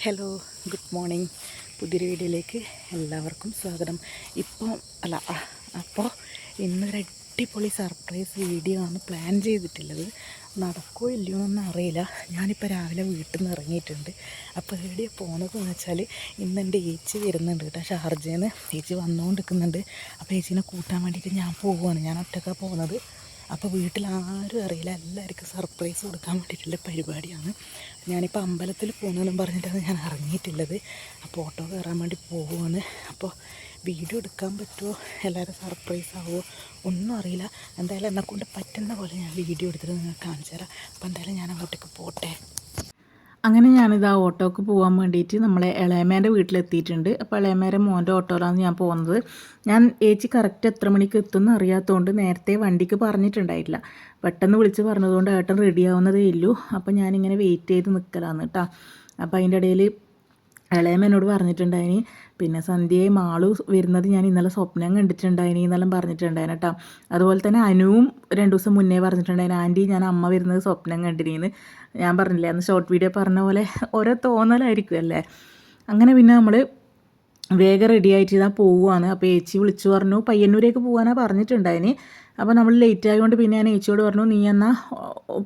Hello, good morning. പുതിയൊരു വീഡിയോയിലേക്ക് എല്ലാവർക്കും സ്വാഗതം. അപ്പോൾ ഇന്നൊരു അടിപൊളി സർപ്രൈസ് വീഡിയോ ആണ് പ്ലാൻ ചെയ്തിട്ടുള്ളത്. നടക്കുമോ ഇല്ലയോ എന്നൊന്നും അറിയില്ല. ഞാനിപ്പോൾ രാവിലെ വീട്ടിൽ നിന്ന് ഇറങ്ങിയിട്ടുണ്ട്. അപ്പോൾ എവിടെയാണ് പോകുന്നതെന്ന് വെച്ചാൽ ഇന്ന് എൻ്റെ ഏച്ചി വരുന്നുണ്ട് കേട്ടോ, ഷാർജയിൽ നിന്ന്. ഏച്ചി വന്നുകൊണ്ടിരിക്കുന്നുണ്ട്. അപ്പോൾ ഏച്ചീനെ കൂട്ടാൻ വേണ്ടിയിട്ട് ഞാൻ പോവുകയാണ്. ഞാൻ ഒറ്റയ്ക്കാണ് പോകുന്നത്. അപ്പോൾ വീട്ടിൽ ആരും അറിയില്ല, എല്ലാവർക്കും സർപ്രൈസ് കൊടുക്കാൻ വേണ്ടിയിട്ടുള്ള പരിപാടിയാണ്. ഞാനിപ്പോൾ അമ്പലത്തിൽ പോകുന്നതെന്നും പറഞ്ഞിട്ടാണ് ഞാൻ ഇറങ്ങിയിട്ടുള്ളത്. അപ്പോൾ ഓട്ടോ കയറാൻ വേണ്ടി പോവുകയാണ്. അപ്പോൾ വീഡിയോ എടുക്കാൻ പറ്റുമോ, എല്ലാവരും സർപ്രൈസ് ആവുമോ ഒന്നും അറിയില്ല. എന്തായാലും എന്നെക്കൊണ്ട് പറ്റുന്ന പോലെ ഞാൻ വീഡിയോ എടുത്തിട്ട് നിങ്ങൾക്ക് കാണിച്ചു തരാം. അപ്പോൾ എന്തായാലും ഞാൻ അങ്ങോട്ടേക്ക് പോട്ടെ. അങ്ങനെ ഞാനിത് ആ ഓട്ടോക്ക് പോകാൻ വേണ്ടിയിട്ട് നമ്മളെ ഇളയമേൻ്റെ വീട്ടിലെത്തിയിട്ടുണ്ട്. അപ്പോൾ ഇളയമേൻ്റെ മോൻ്റെ ഓട്ടോയിലാണ് ഞാൻ പോകുന്നത്. ഞാൻ ഏച്ചി കറക്റ്റ് എത്ര മണിക്ക് എത്തുമെന്ന് അറിയാത്തതുകൊണ്ട് നേരത്തെ വണ്ടിക്ക് പറഞ്ഞിട്ടുണ്ടായിട്ടില്ല. പെട്ടെന്ന് വിളിച്ച് പറഞ്ഞതുകൊണ്ട് ഏട്ടൻ റെഡിയാവുന്നതേ ഇല്ലൂ. അപ്പോൾ ഞാനിങ്ങനെ വെയിറ്റ് ചെയ്ത് നിൽക്കലാണ് കേട്ടോ. അപ്പോൾ അതിൻ്റെ ഇടയിൽ ഇളയമ്മ എന്നോട് പറഞ്ഞിട്ടുണ്ടായിനി, പിന്നെ സന്ധ്യയെ മാളു വരുന്നത് ഞാൻ ഇന്നലെ സ്വപ്നം കണ്ടിട്ടുണ്ടായിനി എന്നെല്ലാം പറഞ്ഞിട്ടുണ്ടായിന് കേട്ടോ. അതുപോലെ തന്നെ അനുവും 2 ദിവസം മുന്നേ പറഞ്ഞിട്ടുണ്ടായിന്, ആൻറ്റി ഞാൻ അമ്മ വരുന്നത് സ്വപ്നം കണ്ടിരിന്ന്. ഞാൻ പറഞ്ഞില്ലേ അന്ന് ഷോർട്ട് വീഡിയോ പറഞ്ഞ പോലെ ഓരോ തോന്നലായിരിക്കും അല്ലേ. അങ്ങനെ പിന്നെ നമ്മൾ വേഗം റെഡി ആയിട്ട് ഇതാ പോവുകയാണ്. അപ്പോൾ ഏച്ചി വിളിച്ചു പറഞ്ഞു പയ്യന്നൂരേക്ക് പോകാനാണ് പറഞ്ഞിട്ടുണ്ടായിന്. അപ്പോൾ നമ്മൾ ലേറ്റ് ആയതുകൊണ്ട് പിന്നെ ഞാൻ ഏച്ചിയോട് പറഞ്ഞു, നീ എന്നാൽ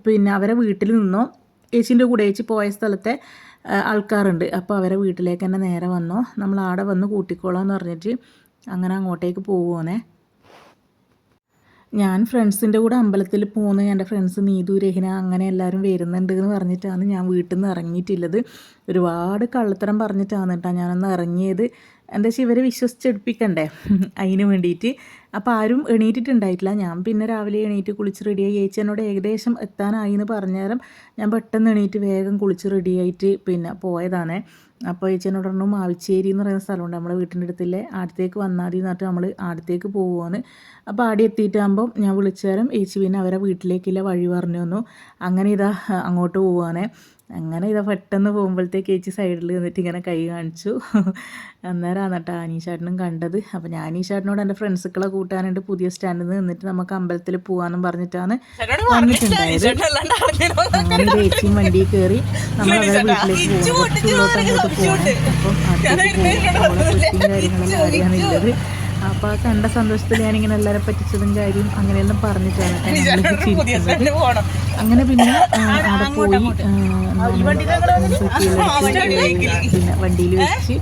പിന്നെ അവരെ വീട്ടിൽ നിന്നോ, ഏച്ചീൻ്റെ കൂടെ ഏച്ചി പോയ സ്ഥലത്തെ ആൾക്കാരുണ്ട്, അപ്പോൾ അവരെ വീട്ടിലേക്ക് തന്നെ നേരെ വന്നോ, നമ്മൾ ആടെ വന്ന് കൂട്ടിക്കോളാമെന്ന് പറഞ്ഞിട്ട് അങ്ങനെ അങ്ങോട്ടേക്ക് പോവുകയാണേ. ഞാൻ ഫ്രണ്ട്സിൻ്റെ കൂടെ അമ്പലത്തിൽ പോകുന്നത്, എൻ്റെ ഫ്രണ്ട്സ് നീതു, രഹിന അങ്ങനെ എല്ലാവരും വരുന്നുണ്ട് എന്ന് പറഞ്ഞിട്ടാണ് ഞാൻ വീട്ടിൽ നിന്ന് ഇറങ്ങിയിട്ടുള്ളത്. ഒരുപാട് കള്ളത്തരം പറഞ്ഞിട്ടാണ് കേട്ടോ ഞാനൊന്ന് ഇറങ്ങിയത്. എന്താ വെച്ചാൽ ഇവരെ വിശ്വസിച്ചെടുപ്പിക്കണ്ടേ അതിന് വേണ്ടിയിട്ട്. അപ്പോൾ ആരും എണീറ്റിട്ടുണ്ടായിട്ടില്ല. ഞാൻ പിന്നെ രാവിലെ എണീറ്റ് കുളിച്ച് റെഡിയായി. ഏച്ചി എന്നോട് ഏകദേശം എത്താനായി എന്ന് പറഞ്ഞേരം ഞാൻ പെട്ടെന്ന് എണീറ്റ് വേഗം കുളിച്ച് റെഡിയായിട്ട് പിന്നെ പോയതാണ്. അപ്പോൾ ഏച്ചി എന്നോട് പറഞ്ഞു മാവിച്ചേരി എന്ന് പറയുന്ന സ്ഥലമുണ്ട് നമ്മുടെ വീട്ടിൻ്റെ അടുത്തില്ലേ, ആടത്തേക്ക് വന്നാൽ മതി എന്നിട്ട് നമ്മൾ ആടത്തേക്ക് പോവുകയാണ്. അപ്പോൾ ആടെ എത്തിയിട്ടാകുമ്പം ഞാൻ വിളിച്ചു തരാം. ഏച്ചി പിന്നെ അവരെ വീട്ടിലേക്കുള്ള വഴി പറഞ്ഞു തന്നു. അങ്ങനെ ഇതാ അങ്ങോട്ട് പോവുകയാണ്. അങ്ങനെ ഇതാ പെട്ടെന്ന് പോകുമ്പോഴത്തേക്ക് ഏച്ചി സൈഡിൽ നിന്നിട്ട് ഇങ്ങനെ കൈ കാണിച്ചു. അന്നേരമാണ് കേട്ടോ അനീഷേട്ടനും കണ്ടത്. അപ്പോൾ ഞാൻ അനീഷേട്ടനോട് എൻ്റെ ഫ്രണ്ട്സുകളെ കൂട്ടാനായിട്ട് പുതിയ സ്റ്റാൻഡിൽ നിന്ന് നിന്നിട്ട് നമുക്ക് അമ്പലത്തിൽ പോകാമെന്നും പറഞ്ഞിട്ടാണ് പറഞ്ഞിട്ടുണ്ടായത്. അങ്ങനെ ഏച്ചിയും വണ്ടിയിൽ കയറി നമ്മൾ അവരുടെ വീട്ടിലേക്ക് പോകാം. കുറച്ചുള്ളോട്ട് അങ്ങോട്ട് പോകണം. അപ്പം പറ്റിയും കാര്യങ്ങളെല്ലാം അറിയാനുള്ളത്. അപ്പോൾ ആ കണ്ട സന്തോഷത്തിൽ ഞാനിങ്ങനെ എല്ലാവരെ പറ്റിച്ചതും കാര്യം അങ്ങനെയെല്ലാം പറഞ്ഞിട്ടാണ് അങ്ങനെ പിന്നെ അവിടെ പോയി പിന്നെ വണ്ടിയിൽ വെച്ച്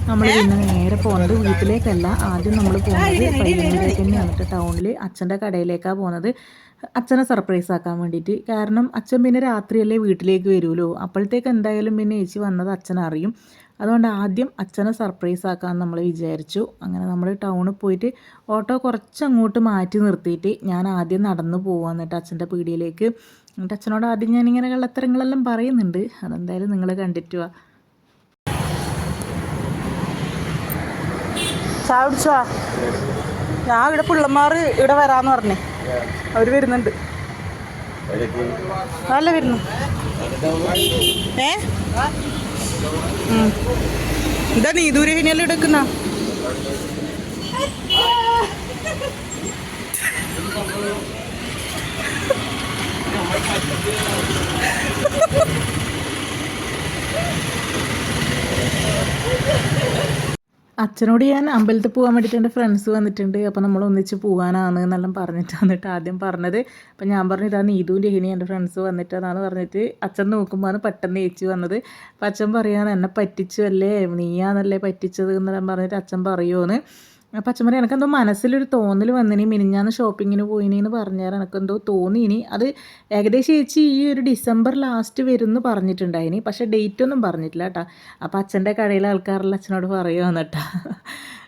നമ്മൾ പിന്നെ നേരെ പോകുന്നത് വീട്ടിലേക്കല്ല. ആദ്യം നമ്മൾ പോകുന്നത് പയ്യന്നൂരേക്ക് തന്നെയാണ് കേട്ടോ. ടൗണിൽ അച്ഛൻ്റെ കടയിലേക്കാണ് പോകുന്നത്, അച്ഛനെ സർപ്രൈസ് ആക്കാൻ വേണ്ടിയിട്ട്. കാരണം അച്ഛൻ പിന്നെ രാത്രിയല്ലേ വീട്ടിലേക്ക് വരുമല്ലോ, അപ്പോഴത്തേക്ക് എന്തായാലും പിന്നെ ഏച്ചി വന്നത് അച്ഛനറിയും. അതുകൊണ്ട് ആദ്യം അച്ഛനെ സർപ്രൈസ് ആക്കാമെന്ന് നമ്മൾ വിചാരിച്ചു. അങ്ങനെ നമ്മൾ ടൗണിൽ പോയിട്ട് ഓട്ടോ കുറച്ചങ്ങോട്ട് മാറ്റി നിർത്തിയിട്ട് ഞാൻ ആദ്യം നടന്നു പോകാൻ കേട്ടോ അച്ഛൻ്റെ പീടികയിലേക്ക്. എന്നിട്ട് അച്ഛനോട് ആദ്യം ഞാനിങ്ങനെ കള്ളത്തരങ്ങളെല്ലാം പറയുന്നുണ്ട്, അതെന്തായാലും നിങ്ങൾ കണ്ടിട്ട് വാ. ചായ കുടിച്ചോ? ഞാൻ ഇവിടെ പിള്ളമാർ ഇവിടെ വരാമെന്ന് പറഞ്ഞേ, അവർ വരുന്നുണ്ട്. നല്ല വരുന്നു. എന്താ നീ ദൂരഹിനെല്ലാം എടുക്കുന്ന? അച്ഛനോട് ഞാൻ അമ്പലത്തിൽ പോകാൻ വേണ്ടിയിട്ട് എൻ്റെ ഫ്രണ്ട്സ് വന്നിട്ടുണ്ട്, അപ്പോൾ നമ്മൾ ഒന്നിച്ച് പോകാനാണ് എന്നെല്ലാം പറഞ്ഞിട്ടാണ് എന്നിട്ട് ആദ്യം പറഞ്ഞത്. അപ്പോൾ ഞാൻ പറഞ്ഞു ഇതാ നീതുവും രഹിനി എൻ്റെ ഫ്രണ്ട്സ് വന്നിട്ടാണെന്ന് പറഞ്ഞിട്ട് അച്ഛൻ നോക്കുമ്പോഴാണ് പെട്ടെന്ന് ഏച്ചി വന്നത്. അപ്പോൾ അച്ഛൻ പറയുകയാണ് എന്നെ പറ്റിച്ചു അല്ലേ, നീയാണല്ലേ പറ്റിച്ചത് എന്നെല്ലാം പറഞ്ഞിട്ട് അച്ഛൻ പറയുമോന്ന്. അപ്പോൾ അച്ഛൻ പറയാം എനിക്കെന്തോ മനസ്സിലൊരു തോന്നൽ വന്നിനി, മിനിഞ്ഞാന്ന് ഷോപ്പിങ്ങിന് പോയിനി പറഞ്ഞാൽ എനിക്കെന്തോ തോന്നിയിനി. അത് ഏകദേശം ചേച്ചി ഈ ഒരു ഡിസംബർ ലാസ്റ്റ് വരുമെന്ന് പറഞ്ഞിട്ടുണ്ടായിനി, പക്ഷേ ഡേറ്റ് ഒന്നും പറഞ്ഞിട്ടില്ല കേട്ടോ. അപ്പോൾ അച്ഛൻ്റെ കടയിലെ ആൾക്കാരെല്ലാം അച്ഛനോട് പറയുകയാണ് കേട്ടോ,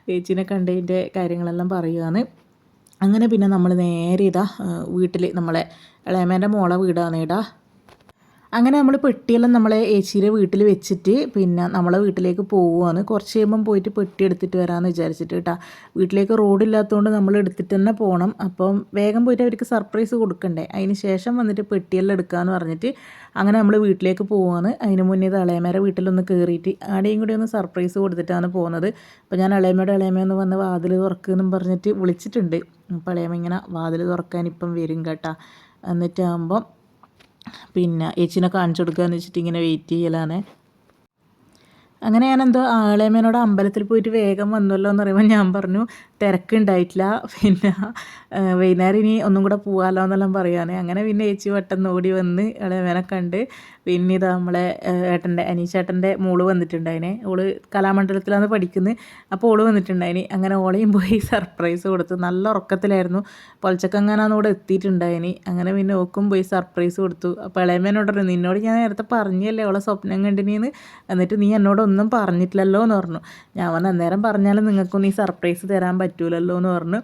ചേച്ചീനെ കണ്ടതിൻ്റെ കാര്യങ്ങളെല്ലാം പറയുകയാണ്. അങ്ങനെ പിന്നെ നമ്മൾ നേരെ ഇതാ വീട്ടിൽ നമ്മളെ ഇളയമേൻ്റെ മോളെ വീടാണ് ഇടാ. അങ്ങനെ നമ്മൾ പെട്ടിയെല്ലാം നമ്മളെ ഏച്ചിയുടെ വീട്ടിൽ വെച്ചിട്ട് പിന്നെ നമ്മളെ വീട്ടിലേക്ക് പോവുകയാണ്. കുറച്ച് കഴിയുമ്പം പോയിട്ട് പെട്ടി എടുത്തിട്ട് വരാമെന്ന് വിചാരിച്ചിട്ട് കേട്ടോ. വീട്ടിലേക്ക് റോഡില്ലാത്തതുകൊണ്ട് നമ്മൾ എടുത്തിട്ട് തന്നെ പോകണം. അപ്പം വേഗം പോയിട്ട് അവർക്ക് സർപ്രൈസ് കൊടുക്കണ്ടേ, അതിന് ശേഷം വന്നിട്ട് പെട്ടിയെല്ലാം എടുക്കാമെന്ന് പറഞ്ഞിട്ട് അങ്ങനെ നമ്മൾ വീട്ടിലേക്ക് പോവുകയാണ്. അതിന് മുന്നേ ഇളയമേരെ വീട്ടിലൊന്ന് കയറിയിട്ട് ആടെയും കൂടി ഒന്ന് സർപ്രൈസ് കൊടുത്തിട്ടാണ് പോകുന്നത്. അപ്പോൾ ഞാൻ ഇളയമയൊന്ന് വന്ന് വാതിൽ തുറക്കുമെന്നും പറഞ്ഞിട്ട് വിളിച്ചിട്ടുണ്ട്. അപ്പോൾ ഇളയമ ഇങ്ങനെ വാതിൽ തുറക്കാൻ ഇപ്പം വരും കേട്ടോ. എന്നിട്ടാകുമ്പം പിന്നെ ഏച്ചിനെ കാണിച്ചു കൊടുക്കുക എന്ന് വെച്ചിട്ട് ഇങ്ങനെ വെയിറ്റ് ചെയ്യലാണ്. അങ്ങനെ ഞാനെന്തോ ആളേമ്മേനോട് അമ്പലത്തിൽ പോയിട്ട് വേഗം വന്നല്ലോ എന്ന് പറയുമ്പോൾ ഞാൻ പറഞ്ഞു തിരക്കുണ്ടായിട്ടില്ല, പിന്നെ വൈകുന്നേരം ഇനി ഒന്നും കൂടെ പോകാമല്ലോ എന്നെല്ലാം പറയുകയാണ്. അങ്ങനെ പിന്നെ ചേച്ചി പെട്ടെന്ന് ഓടി വന്ന് ഇളയമ്മേനെ കണ്ട്. പിന്നെ ഇത് നമ്മളെ അനീഷേട്ടൻ്റെ മോള് വന്നിട്ടുണ്ടായിനെ. ഓള് കലാമണ്ഡലത്തിലാണ് പഠിക്കുന്നത്. അപ്പോൾ ഓള് വന്നിട്ടുണ്ടായിനി. അങ്ങനെ ഓളെയും പോയി സർപ്രൈസ് കൊടുത്തു. നല്ല ഉറക്കത്തിലായിരുന്നു. പൊലച്ചക്കങ്ങാനാന്ന് ഇവിടെ എത്തിയിട്ടുണ്ടായിനി. അങ്ങനെ പിന്നെ ഓക്കും പോയി സർപ്രൈസ് കൊടുത്തു. അപ്പോൾ ഇളയമ്മേനോട് പറഞ്ഞു, നിന്നോട് ഞാൻ നേരത്തെ പറഞ്ഞല്ലേ ഓളെ സ്വപ്നം കണ്ടിനീന്ന്, എന്നിട്ട് നീ എന്നോടൊന്നും പറഞ്ഞിട്ടില്ലല്ലോ എന്ന് പറഞ്ഞു. ഞാൻ പറഞ്ഞു അന്നേരം പറഞ്ഞാലും നിങ്ങൾക്കൊന്നും ഈ സർപ്രൈസ് തരാൻ പറ്റൂലല്ലോ എന്ന് പറഞ്ഞു.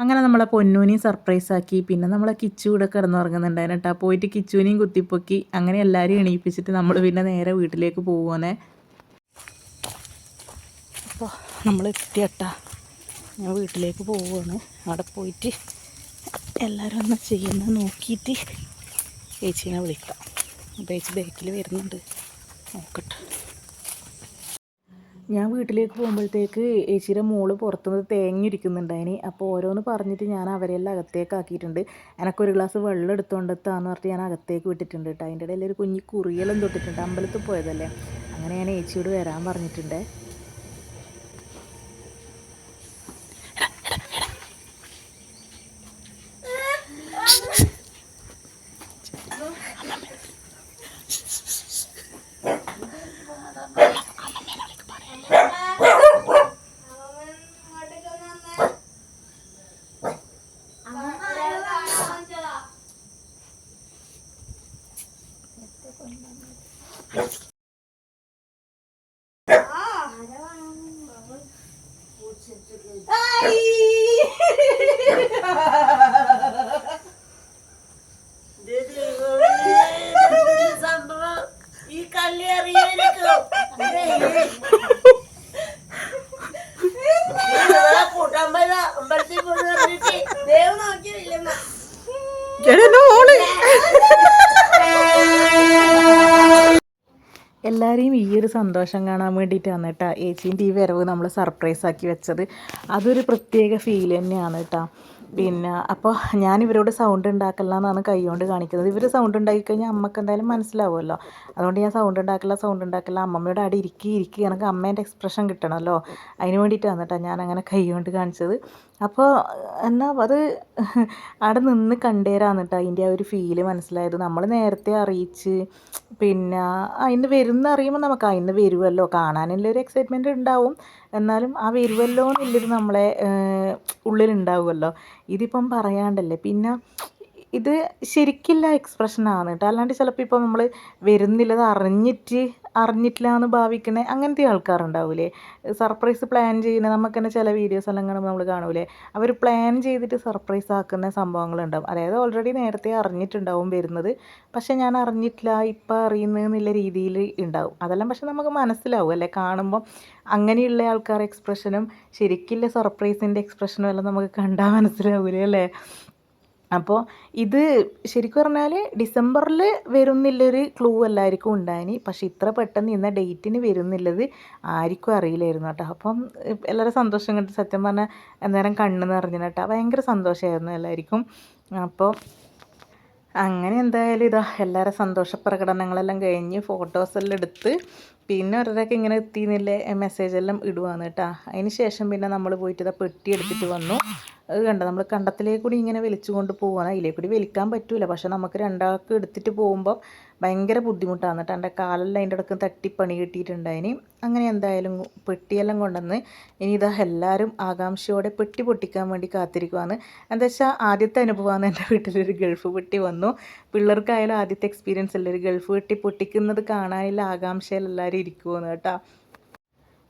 അങ്ങനെ നമ്മളെ പൊന്നൂനെയും സർപ്രൈസാക്കി. പിന്നെ നമ്മളെ കിച്ചു കൂടെ കിടന്നുറങ്ങുന്നുണ്ടായിരുന്നു കേട്ടോ. പോയിട്ട് കിച്ചുവിനെയും കുത്തിപ്പൊക്കി അങ്ങനെ എല്ലാവരെയും എണീപ്പിച്ചിട്ട് നമ്മൾ പിന്നെ നേരെ വീട്ടിലേക്ക് പോകുവാനേ. അപ്പോൾ നമ്മൾ എത്തിയട്ടാ, ഞാൻ വീട്ടിലേക്ക് പോവുകയാണ്. അവിടെ പോയിട്ട് എല്ലാവരും ഒന്ന് ചെയ്യുന്നത് നോക്കിയിട്ട് ചേച്ചീനെ വിളിക്കാം. അപ്പോൾ ചേച്ചി ബാക്കിൽ വരുന്നുണ്ട്, നോക്കട്ടെ. ഞാൻ വീട്ടിലേക്ക് പോകുമ്പോഴത്തേക്ക് ചേച്ചിയുടെ മോള് പുറത്തുനിന്ന് തേങ്ങ ഇരിക്കുന്നുണ്ടായിനി. അപ്പോൾ ഓരോന്ന് പറഞ്ഞിട്ട് ഞാൻ അവരെല്ലാം അകത്തേക്ക് ആക്കിയിട്ടുണ്ട്. എനക്കൊരു ഗ്ലാസ് വെള്ളം എടുത്തുകൊണ്ടെത്താന്ന് പറഞ്ഞിട്ട് ഞാൻ അകത്തേക്ക് വിട്ടിട്ടുണ്ട് കേട്ടോ. അതിൻ്റെ ഇടയിൽ ഒരു കുഞ്ഞി കുറിയെല്ലാം തൊട്ടിട്ടുണ്ട്. അമ്പലത്തിൽ പോയതല്ലേ, അങ്ങനെ ഞാൻ ചേച്ചിയോട് വരാൻ പറഞ്ഞിട്ടുണ്ട്. എല്ലാവരെയും ഈ ഒരു സന്തോഷം കാണാൻ വേണ്ടിയിട്ടാണ് കേട്ടോ ചേച്ചീൻ്റെ ഈ വരവ് നമ്മൾ സർപ്രൈസ് ആക്കി വെച്ചത്. അതൊരു പ്രത്യേക ഫീൽ തന്നെയാണ് കേട്ടോ. പിന്നെ അപ്പോൾ ഞാനിവരോട് സൗണ്ട് ഉണ്ടാക്കില്ല എന്നാണ് കൈകൊണ്ട് കാണിക്കുന്നത്. ഇവർ സൗണ്ട് ഉണ്ടാക്കി കഴിഞ്ഞാൽ അമ്മക്ക് എന്തായാലും മനസ്സിലാവുമല്ലോ. അതുകൊണ്ട് ഞാൻ സൗണ്ട് ഉണ്ടാക്കില്ല. അമ്മമ്മയുടെ അവിടെ ഇരിക്കുക എനിക്ക് അമ്മേൻ്റെ എക്സ്പ്രഷൻ കിട്ടണമല്ലോ, അതിന് വേണ്ടിയിട്ടാണ് കേട്ടോ ഞാൻ അങ്ങനെ കൈകൊണ്ട് കാണിച്ചത്. അപ്പോൾ എന്നാൽ അത് അവിടെ നിന്ന് കണ്ടേരാന്ന് കേട്ടോ അതിൻ്റെ ആ ഒരു ഫീല് മനസ്സിലായത്. നമ്മൾ നേരത്തെ അറിയിച്ച് പിന്നെ അതിന് വരുന്ന അറിയുമ്പോൾ നമുക്ക് അതിന് വരുമല്ലോ, കാണാനുള്ളൊരു എക്സൈറ്റ്മെൻറ്റ് ഉണ്ടാവും. എന്നാലും ആ വരുമല്ലോ എന്നുള്ളത് നമ്മളെ ഉള്ളിലുണ്ടാവുമല്ലോ. ഇതിപ്പം പറയാണ്ടല്ലേ. പിന്നെ ഇത് ശരിക്കുള്ള എക്സ്പ്രഷനാണ് കേട്ടോ. അല്ലാണ്ട് ചിലപ്പോൾ ഇപ്പം നമ്മൾ വരുന്നില്ലത് അറിഞ്ഞിട്ടില്ല എന്ന് ഭാവിക്കണേ അങ്ങനത്തെ ആൾക്കാരുണ്ടാവില്ലേ. സർപ്രൈസ് പ്ലാൻ ചെയ്യുന്ന നമുക്ക് തന്നെ ചില വീഡിയോസ് എല്ലാം കാണുമ്പോൾ നമ്മൾ കാണൂലേ, അവർ പ്ലാൻ ചെയ്തിട്ട് സർപ്രൈസ് ആക്കുന്ന സംഭവങ്ങളുണ്ടാവും. അതായത് ഓൾറെഡി നേരത്തെ അറിഞ്ഞിട്ടുണ്ടാവും വരുന്നത്, പക്ഷേ ഞാൻ അറിഞ്ഞിട്ടില്ല ഇപ്പം അറിയുന്നതെന്നുള്ള രീതിയിൽ ഉണ്ടാവും. അതെല്ലാം പക്ഷെ നമുക്ക് മനസ്സിലാവും അല്ലേ കാണുമ്പം. അങ്ങനെയുള്ള ആൾക്കാരുടെ എക്സ്പ്രഷനും ശരിക്കുള്ള സർപ്രൈസിൻ്റെ എക്സ്പ്രഷനും എല്ലാം നമുക്ക് കണ്ടാൽ മനസ്സിലാവൂലേ അല്ലേ. അപ്പോൾ ഇത് ശരിക്കും പറഞ്ഞാൽ ഡിസംബറിൽ വരുന്നില്ലൊരു ക്ലൂ എല്ലാവർക്കും ഉണ്ടായിനി. പക്ഷെ ഇത്ര പെട്ടെന്ന് ഇന്ന ഡേറ്റിന് വരുന്നില്ലത് ആർക്കും അറിയില്ലായിരുന്നു കേട്ടോ. അപ്പം എല്ലാവരും സന്തോഷം കണ്ട് സത്യം പറഞ്ഞാൽ അന്നേരം കണ്ണ് നിറഞ്ഞു കേട്ടോ. ഭയങ്കര സന്തോഷമായിരുന്നു എല്ലാവർക്കും. അപ്പോൾ അങ്ങനെ എന്തായാലും ഇതാ എല്ലാവരും സന്തോഷ പ്രകടനങ്ങളെല്ലാം കഴിഞ്ഞ് ഫോട്ടോസെല്ലാം എടുത്ത് പിന്നെ ഒരാൾക്ക് ഇങ്ങനെ എത്തിയെന്നില്ലേ മെസ്സേജെല്ലാം ഇടുവാന്ന് കേട്ടോ. അതിന് ശേഷം പിന്നെ നമ്മൾ പോയിട്ട് ഇതാ പെട്ടി എടുത്തിട്ട് വന്നു. അത് കണ്ട നമ്മൾ കണ്ടത്തിലേക്ക് കൂടി ഇങ്ങനെ വലിച്ചു കൊണ്ട് പോകാൻ, അതിലേക്ക് കൂടി വലിക്കാൻ പറ്റൂല. പക്ഷെ നമുക്ക് രണ്ടാൾക്ക് എടുത്തിട്ട് പോകുമ്പോൾ ഭയങ്കര ബുദ്ധിമുട്ടാണ് കേട്ടോ. എൻ്റെ കാലെല്ലാം അതിൻ്റെ ഇടയ്ക്ക് തട്ടിപ്പണി കിട്ടിയിട്ടുണ്ടായിന്. അങ്ങനെ എന്തായാലും പെട്ടിയെല്ലാം കൊണ്ടുവന്ന് ഇനി ഇതാ എല്ലാവരും ആകാംക്ഷയോടെ പെട്ടി പൊട്ടിക്കാൻ വേണ്ടി കാത്തിരിക്കുവാണ്. എന്താ വെച്ചാൽ ആദ്യത്തെ അനുഭവമാണ് എൻ്റെ വീട്ടിലൊരു ഗൾഫ് പെട്ടി വന്നു. പിള്ളേർക്കായാലും ആദ്യത്തെ എക്സ്പീരിയൻസ് അല്ലേ ഒരു ഗൾഫ് പെട്ടി പൊട്ടിക്കുന്നത് കാണാനുള്ള ആകാംക്ഷയിൽ എല്ലാവരും ഇരിക്കുമെന്ന് കേട്ടോ.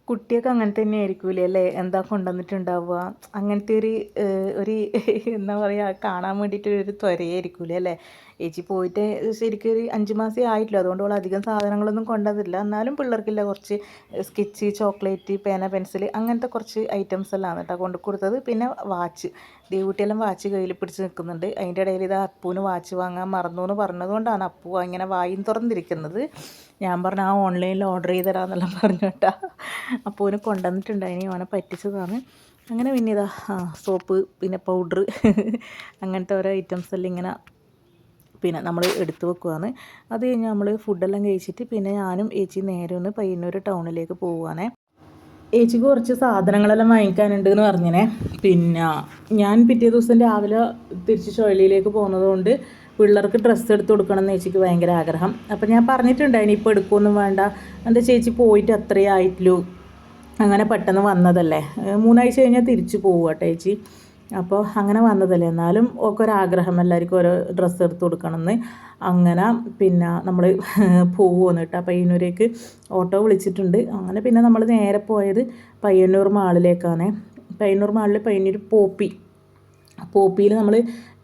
കുട്ടിയൊക്കെ അങ്ങനെ തന്നെ ആയിരിക്കൂലേ അല്ലേ, എന്താ കൊണ്ടുവന്നിട്ടുണ്ടാവുക അങ്ങനത്തെ ഒരു എന്താ പറയുക കാണാൻ വേണ്ടിയിട്ടൊരു ത്വരയായിരിക്കൂലേ അല്ലേ. ചേച്ചി പോയിട്ട് ശരിക്കും ഒരു 5 മാസമേ ആയിട്ടില്ല, അതുകൊണ്ട് അവൾ അധികം സാധനങ്ങളൊന്നും കൊണ്ടുവന്നില്ല. എന്നാലും പിള്ളേർക്കില്ല കുറച്ച് സ്കെച്ച്, ചോക്ലേറ്റ്, പേന, പെൻസിൽ അങ്ങനത്തെ കുറച്ച് ഐറ്റംസ് എല്ലാം കേട്ടോ കൊണ്ട് കൊടുത്തത്. പിന്നെ വാച്ച്, ദേവൂട്ടിയെല്ലാം വാച്ച് കയ്യിൽ പിടിച്ച് നിൽക്കുന്നുണ്ട്. അതിൻ്റെ ഇടയിൽ ഇത് അപ്പൂന് വാച്ച് വാങ്ങാൻ മറന്നു എന്ന് പറഞ്ഞതുകൊണ്ടാണ് അപ്പു ഇങ്ങനെ വായും തുറന്നിരിക്കുന്നത്. ഞാൻ പറഞ്ഞു ആ ഓൺലൈനിൽ ഓർഡർ ചെയ്ത് തരാമെന്നെല്ലാം പറഞ്ഞു കേട്ടോ. അപ്പൂന് കൊണ്ടുവന്നിട്ടുണ്ടായിനി, അവനെ പറ്റിച്ചതാണ്. അങ്ങനെ പിന്നെ ഇതാ സോപ്പ്, പിന്നെ പൗഡർ അങ്ങനത്തെ ഓരോ ഐറ്റംസ് എല്ലാം ഇങ്ങനെ പിന്നെ നമ്മൾ എടുത്തു വെക്കുവാണ്. അത് കഴിഞ്ഞ് നമ്മൾ ഫുഡെല്ലാം കഴിച്ചിട്ട് പിന്നെ ഞാനും ഏച്ചി നേരെ ഒന്ന് പയ്യന്നൂർ ടൗണിലേക്ക് പോവുകയാണേ. ഏച്ചിക്ക് കുറച്ച് സാധനങ്ങളെല്ലാം വാങ്ങിക്കാനുണ്ട് എന്ന് പറഞ്ഞേ. പിന്നെ ഞാൻ പിറ്റേ ദിവസം രാവിലെ തിരിച്ച് ചുഴലിയിലേക്ക് പോകുന്നതുകൊണ്ട് പിള്ളേർക്ക് ഡ്രസ്സ് എടുത്ത് കൊടുക്കണം എന്ന് ചേച്ചിക്ക് ഭയങ്കര ആഗ്രഹം. അപ്പം ഞാൻ പറഞ്ഞിട്ടുണ്ടായിന് ഇപ്പോൾ എടുക്കുകയൊന്നും വേണ്ട, എൻ്റെ ചേച്ചി പോയിട്ട് അത്രയേ ആയിട്ടുള്ളൂ, അങ്ങനെ പെട്ടെന്ന് വന്നതല്ലേ, 3 ആഴ്ച കഴിഞ്ഞാൽ തിരിച്ചു പോകും കേട്ടോ ചേച്ചി. അപ്പോൾ അങ്ങനെ വന്നതല്ലേ, എന്നാലും ഒക്കെ ഒരാഗ്രഹം എല്ലാവർക്കും ഓരോ ഡ്രസ്സ് എടുത്ത് കൊടുക്കണമെന്ന്. അങ്ങനെ പിന്നെ നമ്മൾ പോവുമെന്ന് കേട്ടോ പയ്യന്നൂരേക്ക്. ഓട്ടോ വിളിച്ചിട്ടുണ്ട്. അങ്ങനെ പിന്നെ നമ്മൾ നേരെ പോയത് പയ്യന്നൂർ മാളിലേക്കാണ്. പയ്യന്നൂർ മാളിൽ പയ്യന്നൂർ പോപ്പിയിൽ നമ്മൾ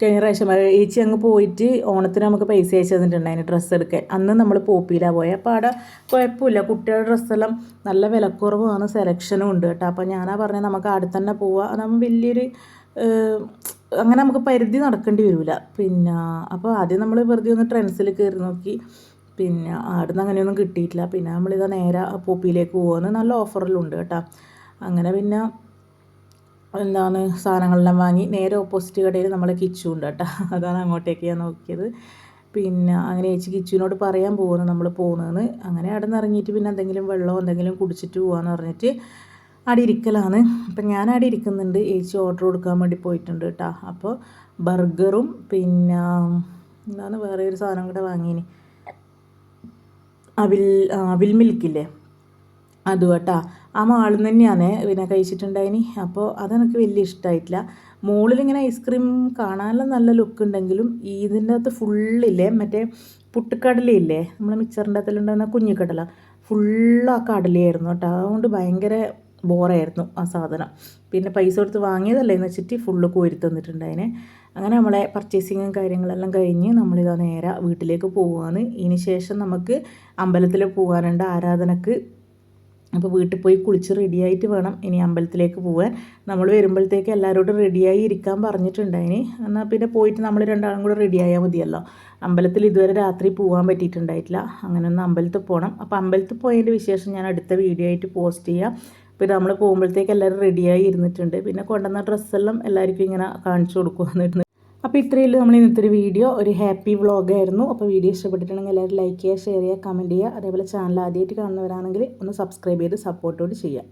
കഴിഞ്ഞ പ്രാവശ്യം ഏച്ചി അങ്ങ് പോയിട്ട് ഓണത്തിന് നമുക്ക് പൈസ അയച്ചു തന്നിട്ടുണ്ടായിരുന്നു ഡ്രസ്സ് എടുക്കാൻ. അന്ന് നമ്മൾ പോപ്പിയിലാണ് പോയത്. അപ്പോൾ അവിടെ കുഴപ്പമില്ല, കുട്ടികളുടെ ഡ്രസ്സെല്ലാം നല്ല വിലക്കുറവാണ്, സെലക്ഷനും ഉണ്ട് കേട്ടോ. അപ്പോൾ ഞാനാ പറഞ്ഞത് നമുക്ക് അവിടെ തന്നെ പോവാം, നമ്മൾ വലിയൊരു അങ്ങനെ നമുക്ക് പരിധി നടക്കേണ്ടി വരില്ല. പിന്നെ അപ്പോൾ ആദ്യം നമ്മൾ വെറുതെ ഒന്ന് ട്രെൻഡ്സിൽ കയറി നോക്കി. പിന്നെ അവിടുന്ന് അങ്ങനെയൊന്നും കിട്ടിയിട്ടില്ല. പിന്നെ നമ്മളിതാ നേരെ പോപ്പിയിലേക്ക് പോകുന്നത്, നല്ല ഓഫറിലുണ്ട് കേട്ടോ. അങ്ങനെ പിന്നെ എന്താണ് സാധനങ്ങളെല്ലാം വാങ്ങി നേരെ ഓപ്പോസിറ്റ് കടയിൽ നമ്മളെ കിച്ചു ഉണ്ട് കേട്ടോ. അതാണ് അങ്ങോട്ടേക്ക് ഞാൻ നോക്കിയത്. പിന്നെ അങ്ങനെ ചേച്ചി കിച്ചുവിനോട് പറയാൻ പോകുന്നു നമ്മൾ പോകുന്നതെന്ന്. അങ്ങനെ അവിടെ നിന്ന് ഇറങ്ങിയിട്ട് പിന്നെ എന്തെങ്കിലും വെള്ളമോ എന്തെങ്കിലും കുടിച്ചിട്ട് പോകാമെന്ന് പറഞ്ഞിട്ട് അവിടെ ഇരിക്കലാണ്. അപ്പം ഞാൻ അവിടെ ഇരിക്കുന്നുണ്ട്. ചേച്ചി ഓർഡർ കൊടുക്കാൻ വേണ്ടി പോയിട്ടുണ്ട് കേട്ടോ. അപ്പോൾ ബർഗറും പിന്നെ എന്താണ് വേറെ ഒരു സാധനം കൂടെ വാങ്ങിയിന്, അവിൽ മിൽക്കില്ലേ, അതും കേട്ടോ. ആ മാളിൽ നിന്ന് തന്നെയാണ് പിന്നെ കഴിച്ചിട്ടുണ്ടായിനി. അപ്പോൾ അതെനിക്ക് വലിയ ഇഷ്ടമായിട്ടില്ല. മുകളിലിങ്ങനെ ഐസ്ക്രീം കാണാനെല്ലാം നല്ല ലുക്ക് ഉണ്ടെങ്കിലും ഇതിൻ്റെ അകത്ത് ഫുള്ളില്ലേ മറ്റേ പുട്ടുക്കടലയില്ലേ, നമ്മൾ മിക്സറിൻ്റെ അകത്തിലുണ്ടാകുന്ന കുഞ്ഞിക്കടല, ഫുള്ള് ആ കടലയായിരുന്നു കേട്ടോ. അതുകൊണ്ട് ഭയങ്കര ബോറായിരുന്നു ആ സാധനം. പിന്നെ പൈസ കൊടുത്ത് വാങ്ങിയതല്ലേ എന്ന് വെച്ചിട്ട് ഫുള്ള് കോരി തന്നിട്ടുണ്ടായിനെ. അങ്ങനെ നമ്മളെ പർച്ചേസിങ്ങും കാര്യങ്ങളെല്ലാം കഴിഞ്ഞ് നമ്മളിതാ നേരെ വീട്ടിലേക്ക് പോവുകയാണ്. ഇതിന് ശേഷം നമുക്ക് അമ്പലത്തിൽ പോകാനുണ്ട് ആരാധനക്ക്. അപ്പോൾ വീട്ടിൽ പോയി കുളിച്ച് റെഡിയായിട്ട് വേണം ഇനി അമ്പലത്തിലേക്ക് പോകാൻ. നമ്മൾ വരുമ്പോഴത്തേക്ക് എല്ലാവരോടും റെഡിയായി ഇരിക്കാൻ പറഞ്ഞിട്ടുണ്ടായിന്. എന്നാൽ പിന്നെ പോയിട്ട് നമ്മൾ രണ്ടാളും കൂടെ റെഡിയായാൽ മതിയല്ലോ. അമ്പലത്തിൽ ഇതുവരെ രാത്രി പോകാൻ പറ്റിയിട്ടുണ്ടായിട്ടില്ല. അങ്ങനെ ഒന്ന് അമ്പലത്തിൽ പോകണം. അപ്പോൾ അമ്പലത്തിൽ പോയതിൻ്റെ വിശേഷം ഞാൻ അടുത്ത വീഡിയോ ആയിട്ട് പോസ്റ്റ് ചെയ്യാം. പിന്നെ നമ്മൾ പോകുമ്പോഴത്തേക്ക് എല്ലാവരും റെഡിയായി ഇരുന്നിട്ടുണ്ട്. പിന്നെ കൊണ്ടുവന്ന ഡ്രസ്സെല്ലാം എല്ലാവർക്കും ഇങ്ങനെ കാണിച്ചു കൊടുക്കുമെന്നിരുന്നു. അപ്പോൾ ഇത്രയേ ഉള്ളൂ നമ്മൾ ഇന്നത്തെ ഒരു വീഡിയോ. ഒരു ഹാപ്പി വ്ളോഗായിരുന്നു. അപ്പോൾ വീഡിയോ ഇഷ്ടപ്പെട്ടിട്ടുണ്ടെങ്കിൽ എല്ലാവരും ലൈക്ക് ചെയ്യുക, ഷെയർ ചെയ്യുക, കമൻറ്റ് ചെയ്യുക. അതേപോലെ ചാനൽ ആദ്യമായിട്ട് കാണുന്നവരാണെങ്കിൽ ഒന്ന് സബ്സ്ക്രൈബ് ചെയ്ത് സപ്പോർട്ടോട് ചെയ്യുക.